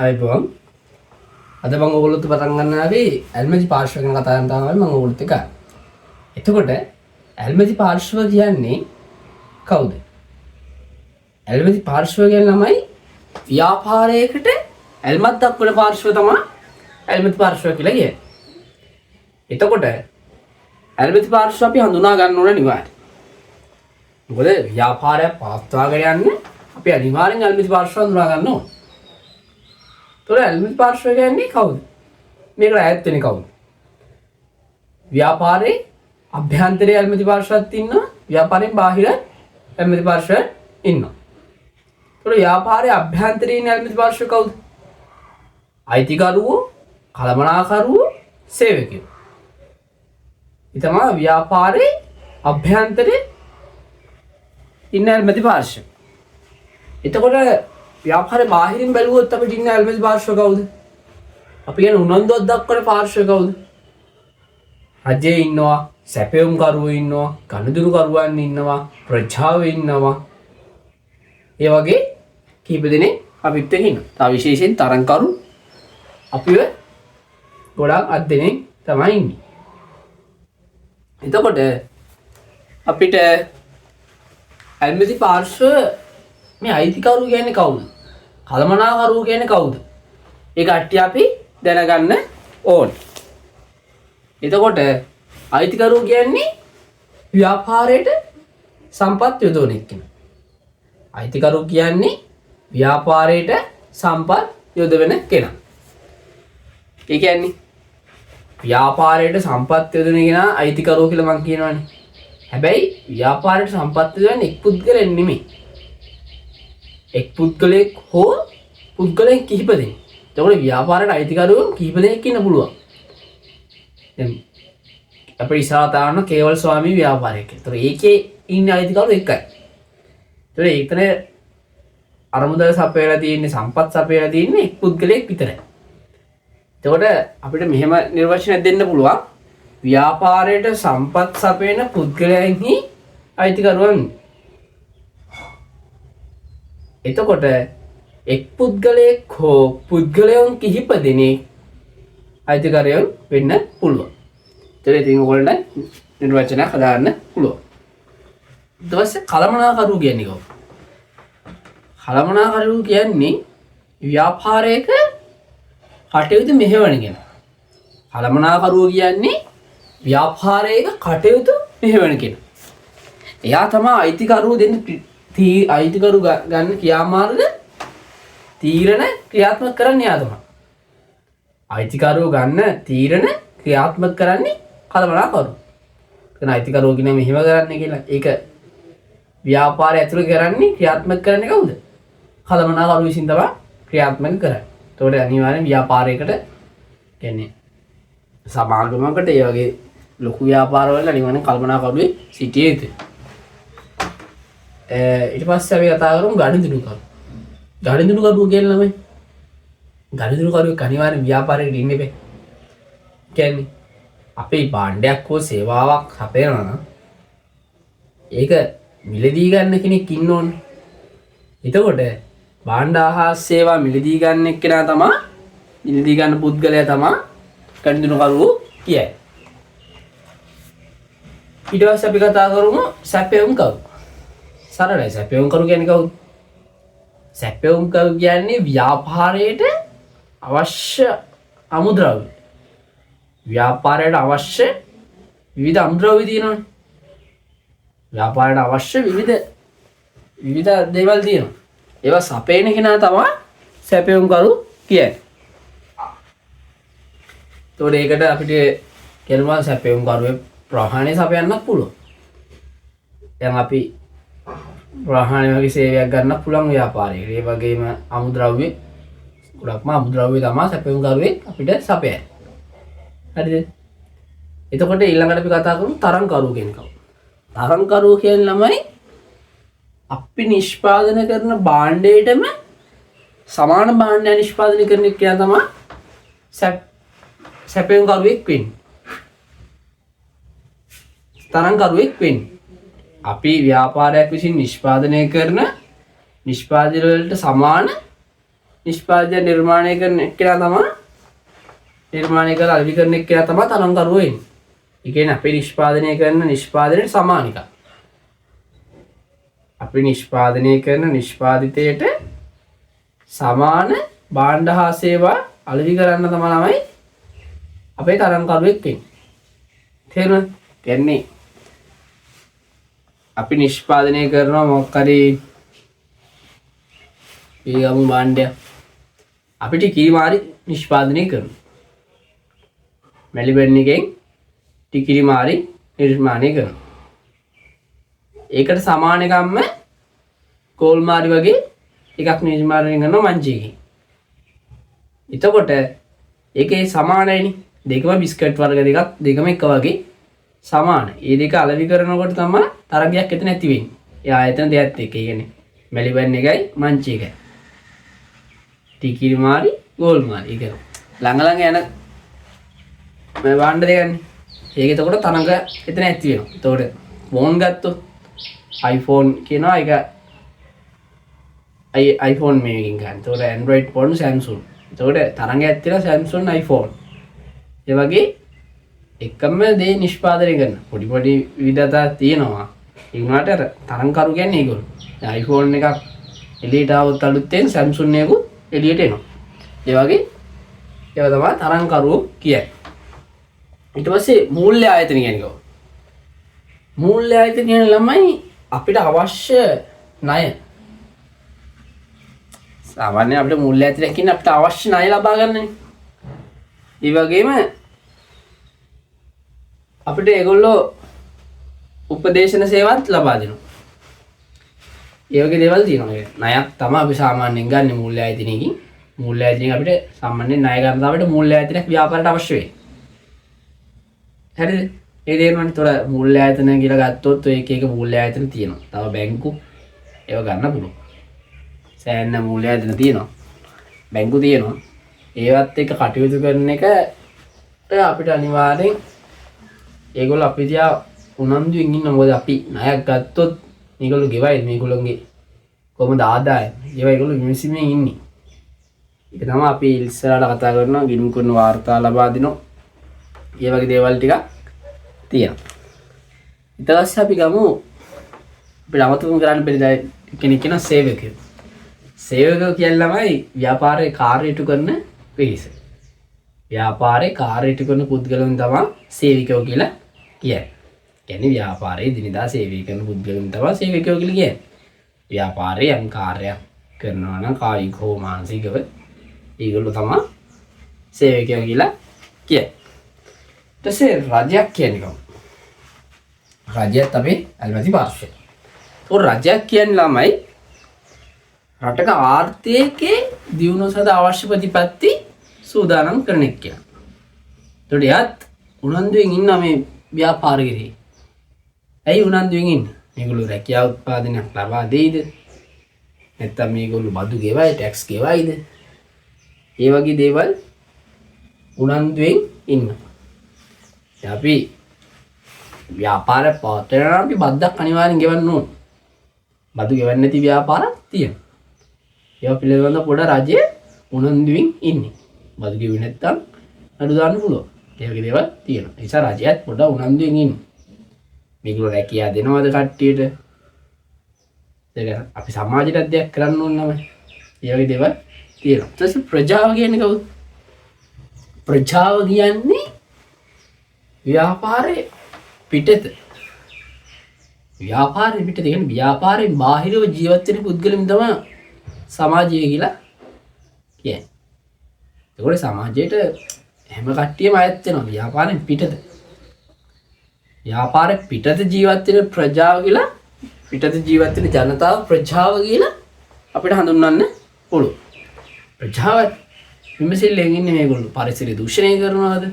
අයිබෝන් අද මම ඔයගොල්ලොත් පටන් ගන්නවා ඇල්මැති පාර්ශ්ව ගැන කතා කරන්න තමයි මම ඔයගොල්ලොත් එක්ක. එතකොට ඇල්මැති පාර්ශ්ව කියන්නේ කවුද? ඇල්මැති පාර්ශ්ව කියන්නේ ළමයි ව්‍යාපාරයකට ඇල්මත් දක්වන පාර්ශ්ව තමයි ඇල්මැති පාර්ශ්ව කියලා කියන්නේ. එතකොට ඇල්මැති පාර්ශ්ව අපි හඳුනා ගන්න ඕන අනිවාර්යයි. මොකද ව්‍යාපාරයක් පවත්වාගෙන යන්න අපි අනිවාර්යෙන් ඇල්මැති පාර්ශ්ව හඳුනා ගන්න ඕන. ඇල්මැති පාර්ශ්ව කියන්නේ කවුද? මේකට ඈත් වෙන්නේ කවුද? ව්‍යාපාරේ අභ්‍යන්තරයේ ඇල්මැති පාර්ශ්වයක් ඉන්නවා, ව්‍යාපාරයෙන් බාහිර ඇල්මැති පාර්ශ්වයක් ඉන්නවා. ඒතකොට ව්‍යාපාරයේ අභ්‍යන්තරයේ ඉන්න ඇල්මැති පාර්ශ්ව කවුද? අයිතිකරුවෝ, කළමනාකරුවෝ, සේවකයෝ. ඒ තමයි ව්‍යාපාරයේ අභ්‍යන්තරයේ ඉන්න ඇල්මැති පාර්ශ්ව. එතකොට ව්‍යාපාරේ බාහිරින් බැලුවොත් අපිට ඉන්න ඇල්මැති පාර්ශ්ව කවුද? අපි කියන උනන්දුවක් දක්වන පාර්ශ්ව කවුද? රජයේ ඉන්නවා, සැපයුම්කරුවෝ ඉන්නවා, ගනුදෙනුකරුවන් ඉන්නවා, ප්‍රජාව ඉන්නවා. ඒ වගේ කීප දෙනෙක් අපිත් එක්ක ඉන්නවා. තා විශේෂයෙන් තරංකරු අපිව ගොඩාක් අත් දෙනෙක් තමයි ඉන්නේ. එතකොට අපිට ඇල්මැති පාර්ශ්ව මේ අයිතිකරු කියන්නේ කවුද? කළමනාකරුවෝ කියන්නේ කවුද? ඒ කට්ටිය අපි දැනගන්න ඕනේ. එතකොට අයිතිකරුවෝ කියන්නේ ව්‍යාපාරයට සම්පත් යොදවන එක්කෙනා. අයිතිකරුවෝ කියන්නේ ව්‍යාපාරයට සම්පත් යොදවන කෙනා. ඒ කියන්නේ ව්‍යාපාරයට සම්පත් යොදවන කෙනා අයිතිකරුවෝ කියලා මම කියනවානේ. හැබැයි ව්‍යාපාරයට සම්පත් යොදවන්නේ එක් පුද්ගලෙන් නෙමෙයි. එක් පුද්ගලයෙක් හෝ පුද්ගලයන් කිහිප දෙනෙක්. එතකොට ව්‍යාපාරයට අයිතිකරුවෝ කිහිප දෙනෙක් ඉන්න පුළුවන්. දැන් අපේ ඉස්සරහතාවන කේවල් ස්වාමී ව්‍යාපාරයක්. ඒතර ඒකේ ඉන්න අයිතිකරුවෝ එකයි. ඒතර ඒකනේ අරමුදල් සපයලා තියෙන්නේ, සම්පත් සපයලා තියෙන්නේ එක් පුද්ගලයෙක් විතරයි. එතකොට අපිට මෙහෙම නිර්වචනයක් දෙන්න පුළුවන්. ව්‍යාපාරයට සම්පත් සපයන පුද්ගලයන්හි අයිතිකරුවන්. එතකොට එක් පුද්ගලයෙක් හෝ පුද්ගලයන් කිහිප දෙනෙක් අයිතිකරුවන් වෙන්න පුළුවන්. ඒතර ඉතින් ඔයගොල්ලන්ට නිර්වචනයක් හදාගන්න පුළුවන්. ඊට පස්සේ කළමනාකරුවෝ කියන්නේ කවුද? කළමනාකරුවෝ කියන්නේ ව්‍යාපාරයක කටයුතු මෙහෙවන කෙනා. කළමනාකරුවෝ කියන්නේ ව්‍යාපාරයක කටයුතු මෙහෙවන කෙනා. එයා තමයි අයිතිකරුවෝ දෙන්න අයිතිකරු ගන්න ක්‍රියාමාර්ග තීරණ ක්‍රියාත්මක කරන්නේ යා තමයි. අයිතිකරුවෝ ගන්න තීරණ ක්‍රියාත්මක කරන්නේ කළමනාකරුවෝ. එතන අයිතිකරුවෝ කියන්නේ මෙහෙම කරන්නේ කියලා. ඒක ව්‍යාපාරය ඇතුළේ කරන්නේ ක්‍රියාත්මක කරන්නේ කවුද? කළමනාකරුවෝ විසින් තමයි ක්‍රියාත්මක කරන්නේ. ඒතකොට අනිවාර්යෙන් ව්‍යාපාරයකට කියන්නේ සමාගමකට ඒ වගේ ලොකු ව්‍යාපාරවල අනිවාර්යෙන් කළමනාකරුවෝ සිටියේ යුතුයි. ඊට පස්සේ අපි කතා කරමු ගනුදෙනුකරු. ගනුදෙනුකරු කියන්නේ ළමයි. ගනුදෙනුකරුවෙක් අනිවාර්යෙන් ව්‍යාපාරයකට ඉන්න එපේ. කියන්නේ අපේ භාණ්ඩයක් හෝ සේවාවක් හපයනවා නම් ඒක මිලදී ගන්න කෙනෙක් ඉන්න ඕනේ. එතකොට භාණ්ඩ ආහාර සේවා මිලදී ගන්න එක්කෙනා තමයි මිලදී ගන්න පුද්ගලයා තමයි ගනුදෙනුකරුවෝ කියයි. ඊට පස්සේ අපි කතා කරමු සැපයුම්කරු. සරලයි. සැපයුම්කරු කියන්නේ කවුද? සැපයුම්කරු කියන්නේ ව්‍යාපාරයට අවශ්‍ය අමුද්‍රව්‍ය. ව්‍යාපාරයට අවශ්‍ය විවිධ අමුද්‍රව්‍ය තියෙනවානේ. ව්‍යාපාරයට අවශ්‍ය විවිධ දේවල් තියෙනවා. ඒවා සපයන කෙනා තමයි සැපයුම්කරු කියන්නේ. ඒතකොට ඒකට අපිට කියනවා සැපයුම්කරුවේ ප්‍රහාණය සපයන්නත් පුළුවන්. දැන් අපි ප්‍රහාණය වගේ සේවයක් ගන්න පුළුවන් ව්‍යාපාරයකට. ඒ වගේම අමුද්‍රව්‍ය ගොඩක්ම අමුද්‍රව්‍ය තමයි සැපයුම්කරුවේ අපිට සපයන්නේ. හරිද? එතකොට ඊළඟට අපි කතා කරමු තරංකරුවෝ කියන කවුද? තරංකරුවෝ කියන්නේ ළමයි අපි නිෂ්පාදනය කරන භාණ්ඩයටම සමාන භාණ්ඩයක් නිෂ්පාදනය කරන කෙනා තමයි සැපයුම්කරුවෙක් වෙන්නේ. තරංකරුවෙක් වෙන්නේ. අපි ව්‍යාපාරයක් විසින් නිෂ්පාදනය කරන නිෂ්පාදනය වලට සමාන නිෂ්පාදනය නිර්මාණය කරන එක්කෙනා තමයි නිර්මාණය කරලා අලෙවි කරන එක්කෙනා තමයි තරංකරුවෝ වෙන්නේ. ඒ කියන්නේ අපි නිෂ්පාදනය කරන නිෂ්පාදනයට සමාන එකක්. අපි නිෂ්පාදනය කරන නිෂ්පාදිතයට සමාන භාණ්ඩ හා සේවා අලෙවි කරන්න තමයි අපේ තරංකරුවෙක් වෙන්නේ. තේරුණාද? කියන්නේ අපි නිෂ්පාදනය කරනවා මොකක් හරි ඊගමු භාණ්ඩය අපිට කිරිමාරි නිෂ්පාදනය කරනවා. මෙලිබන් එකෙන් ටිකිරිමාරි නිර්මාණය කරනවා. ඒකට සමාන එකක්ම කෝල්මාරි වගේ එකක් නිර්මාණය කරනවා මංජියකින්. එතකොට ඒකේ සමානයිනේ. දෙකම බිස්කට් වර්ග දෙකක් දෙකම එක වගේ සමාන. ඒ දෙක අලෙවි කරනකොට තමයි තරගයක් එතන ඇති වෙන්නේ. ඒ ආයතන දෙකත් එක්ක. ඒ කියන්නේ මෙලිබන් එකයි මංචි එකයි. ටිකිරිමාරි ගෝල්මාරි. ඒක ළඟ ළඟ යන මේ භාණ්ඩ දෙකන්නේ. ඒක එතකොට තරංග එතන ඇති වෙනවා. එතකොට ෆෝන් ගත්තොත් iPhone කියනවා ඒක iPhone මේකකින් ගන්න. එතකොට Android phone Samsung. එතකොට තරංග ඇත්තේ Samsung iPhone. ඒ වගේ එකම දේ නිෂ්පාදනය කරන පොඩි පොඩි විවිධතා තියෙනවා. ඒ වුණාට අර තරංකරු කියන්නේ ඒගොල්ලෝ. දැන් iPhone එකක් එළියට આવොත් අලුතෙන් Samsung එකක් එළියට එනවා. ඒ වගේ ඒවා තමයි තරංකරුවෝ කියන්නේ. ඊට පස්සේ මූල්‍ය ආයතන කියන්නේ කොහොමද? මූල්‍ය ආයතන කියන්නේ ළමයි අපිට අවශ්‍ය ණය. සාමාන්‍යයෙන් අපිට මූල්‍ය ආයතන කියන්නේ අපිට අවශ්‍ය ණය ලබා ගන්නනේ. ඒ වගේම අපිට ඒගොල්ලෝ උපදේශන සේවත් ලබා දෙනවා. ඒ වගේ දේවල් තියෙනවා. ණයක් තමයි අපි සාමාන්‍යයෙන් ගන්න මූල්‍ය ආයතනයකින්. මූල්‍ය ආයතනයෙන් අපිට සාමාන්‍යයෙන් ණය ගන්න අපිට මූල්‍ය ආයතනයක් ව්‍යාපාරයට අවශ්‍ය වෙයි. හරිද? ඒ දේනවනේ. තොර මූල්‍ය ආයතන කියලා ගත්තොත් ඔය එක එක මූල්‍ය ආයතන තියෙනවා. තව බැංකු ඒව ගන්න පුළුවන්. සෑහෙන මූල්‍ය ආයතන තියෙනවා. බැංකු තියෙනවා. ඒවත් එක්ක කටයුතු කරන එක අපිට අනිවාර්යෙන් ඒගොල්ලෝ අපි තියා උනන්දුවෙන් ඉන්න. මොකද අපි ණයක් ගත්තොත් මේගොල්ලෝ ගෙවයි මේගොල්ලෝගේ කොහොමද ආදායම. ඒගොල්ලෝ විමසීමෙන් ඉන්නේ. ඒක තමයි අපි ඉස්සරහට කතා කරනවා ගිණුම් කරන වාර්තා ලබා දෙනවා. ඒ වගේ දේවල් ටිකක් තියෙනවා. ඊට පස්සේ අපි ගමු අපිට අමතක කරන්න බැරි කෙනෙක් කියන සේවකයෝ. සේවකයෝ කියන්නේ ළමයි ව්‍යාපාරයේ කාර්ය ඉටු කරන පිරිස. ව්‍යාපාරයේ කාර්ය ඉටු කරන පුද්ගලයන් තමයි සේවකයෝ කියලා කියන්නේ. කියන්නේ ව්‍යාපාරයේ දිනදා සේවය කරන පුද්ගලයන් තමයි සේවකයෝ කියලා කියන්නේ. ව්‍යාපාරයේ යම් කාර්යයක් කරනවා නම් කායික හෝ මානසිකව ඒගොල්ලෝ තමයි සේවකයෝ කියලා කියන්නේ. ඊටසේ රජයක් කියන්නේ කොහොමද? රජයත් අපි අල්මැති පාර්ශ්වය. ਉਹ රජයක් කියන්නේ ළමයි රටක ආර්ථිකයේ දියුණුව සඳහා අවශ්‍ය ප්‍රතිපත්ති සූදානම් කරන එක කියලා. ඒකට එයත් උනන්දුවෙන් ඉන්න මේ ව්‍යාපාරිකයෙක්. ඇයි උනන්දුවෙන් ඉන්නේ? මේගොල්ලෝ රැකියාව උත්පාදනයක් ලබා දෙයිද? නැත්නම් මේගොල්ලෝ බදු ගෙවයි, ටැක්ස් ගෙවයිද? ඒ වගේ දේවල් උනන්දුවෙන් ඉන්නවා. අපි ව්‍යාපාරය පවත්වනවා අපි බද්දක් අනිවාර්යෙන් ගෙවන්න ඕන. බදු ගෙවන්නේ නැති ව්‍යාපාරක් තියෙනවා. ඒවා පිළිබඳව පොඩ රජය උනන්දුවෙන් ඉන්නේ. බදු ගෙවුවේ නැත්තම් අඩු දාන්න පුළුවන්. ඒ වගේ දේවල් තියෙනවා. ඒ නිසා රජයත් පොඩ උනන්දුවෙන් ඉන්නේ. මේගොල්ලෝ රැකියාව දෙනවද කට්ටියට? ඒක අපි සමාජයට දෙයක් කරන්න ඕන නම. ඒ වගේ දේවල් තියෙනවා. ඊට පස්සේ ප්‍රජාව කියන්නේ කවුද? ප්‍රජාව කියන්නේ ව්‍යාපාරේ පිටත. ව්‍යාපාරේ පිටත කියන්නේ ව්‍යාපාරයෙන් බාහිරව ජීවත් වෙන පුද්ගලයන් තමයි සමාජය කියලා කියන්නේ. ඒකෝනේ සමාජයට හැම කට්ටියම අයත් වෙනවා ව්‍යාපාරයෙන් පිටත. ව්‍යාපාරේ පිටත ජීවත් වෙන ප්‍රජාව කියලා පිටත ජීවත් වෙන ජනතාව ප්‍රජාව කියලා අපිට හඳුන්වන්න පුළුවන්. ප්‍රජාව විමසිල්ලෙන් ඉන්නේ මේගොල්ලෝ පරිසරය දූෂණය කරනවාද?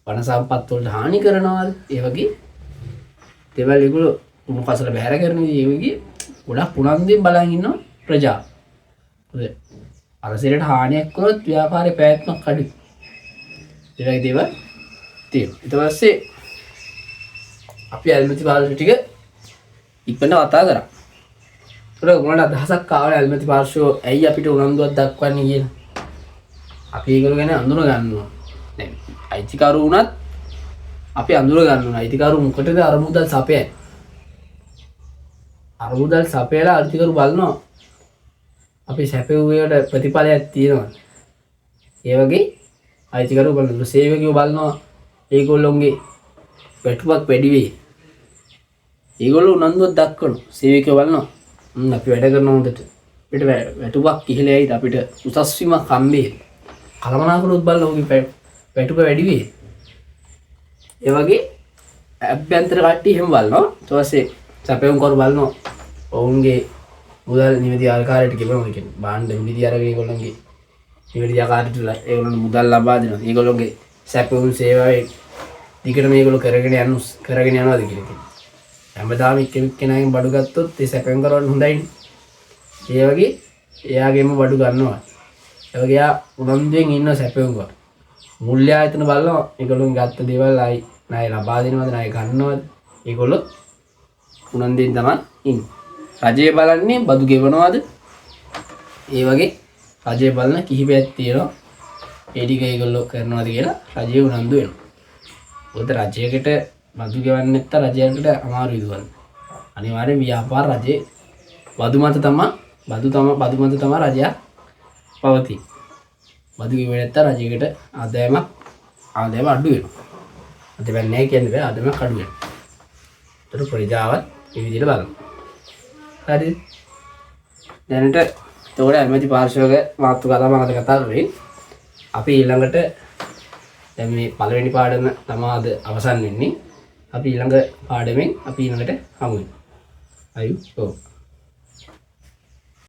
වන සම්පත් වලට හානි කරනවාද? ඒ වගේ දේවල් ඒගොල්ලෝ උණු කසල බැහැර කරන විදිහ ඒ වගේ ගොඩක් උනන්දුවෙන් බලන් ඉන්නවා ප්‍රජාව. හොඳයි. පරිසරයට හානියක් කරොත් ව්‍යාපාරේ පැවැත්මක් අඩුයි. ඒ වගේ දේවල් තියෙනවා. ඊට පස්සේ අපි අල්මති පාලන ටික ඉක්මනට කතා කරා. ඒක මොනවද අදහසක් ආවනේ ඇල්මැති පාර්ශව ඇයි අපිට උනන්දුවක් දක්වන්නේ කියලා. අපි ඒගොල්ලෝ ගැන අඳුන ගන්නවා. දැන් අයිතිකරු වුණත් අපි අඳුර ගන්නවා. අයිතිකරු මොකටද අරමුදල් සපයන්නේ? අරමුදල් සපයලා අයිතිකරු බලනවා. අපි සැපෙව්වට ප්‍රතිඵලයක් තියෙනවා. ඒ වගේ අයිතිකරු බලනවා. සේවකයෝ බලනවා ඒගොල්ලොන්ගේ වැටුපක් වැඩි වෙයි. ඒගොල්ලෝ උනන්දුවක් දක්වනවා. සේවකයෝ බලනවා අපි වැඩ කරන හොඳට. අපිට වැටුපක් ඉහළයි අපිට උසස් වීමක් හම්බෙයි. කලමනාකරොත් බලන ඔහුගේ වැටුප වැඩි වෙයි. ඒ වගේ අභ්‍යන්තර කට්ටිය එහෙම බලනවා. ඊට පස්සේ සැපයුම් කරු බලනවා. ඔවුන්ගේ මුදල් නිවැරදි ආකාරයට ගෙවනවා කියන්නේ. බාණ්ඩ නිවැරදි අරගෙන ඒගොල්ලන්ගේ නිවැරදි ආකාරයට ඒගොල්ලන් මුදල් ලබා දෙනවා. ඒගොල්ලන්ගේ සැපයුම් සේවාවේ දිගටම මේගොල්ලෝ කරගෙන යනවාද කියලා. හැමදාම එක්කෙනාගෙන් බඩු ගත්තොත් ඒ සැපෙන් කරවන්න හොඳයිනේ. ඒ වගේ එයාගෙම බඩු ගන්නවා. ඒ වගේ එයා උනන්දුවෙන් ඉන්න සැපෙන් කර. මුල්‍ය ආයතන බලනවා ඒගොල්ලෝන් ගත්ත දේවල් ආයි ණය ලබා දෙනවද ණය ගන්නවද? ඒගොල්ලෝ උනන්දුවෙන් තමයි ඉන්නේ. රජය බලන්නේ බදු ගෙවනවද? ඒ වගේ රජය බලන කිහිපයක් තියෙනවා. ඒ ටික ඒගොල්ලෝ කරනවද කියලා රජය උනන්දු වෙනවා. මොකද රජයකට බදු ගෙවන්නේ නැත්නම් රජයකට අමාරු විදුවන්නේ. අනිවාර්යෙන් ව්‍යාපාර රජයේ බදු මත තමයි රජය පවතී. බදු ගෙවන්නේ නැත්නම් රජයකට ආදායම අඩු වෙනවා. ආදායම නැහැ කියන්නේ බෑ ආදායම අඩු වෙනවා. ඒතර ප්‍රජාවත් මේ විදිහට බලනවා. හරිද? දැනට ඒතකොට ඇමති පාර්ශවක මාතෘකාව තමයි අද කතා කරන්නේ. අපි ඊළඟට දැන් මේ පළවෙනි පාඩම තමයි අද අවසන් වෙන්නේ. අපි ඊළඟ පාඩමෙන් අපි ඊළඟට හමු වෙනවා. අයු ඔව්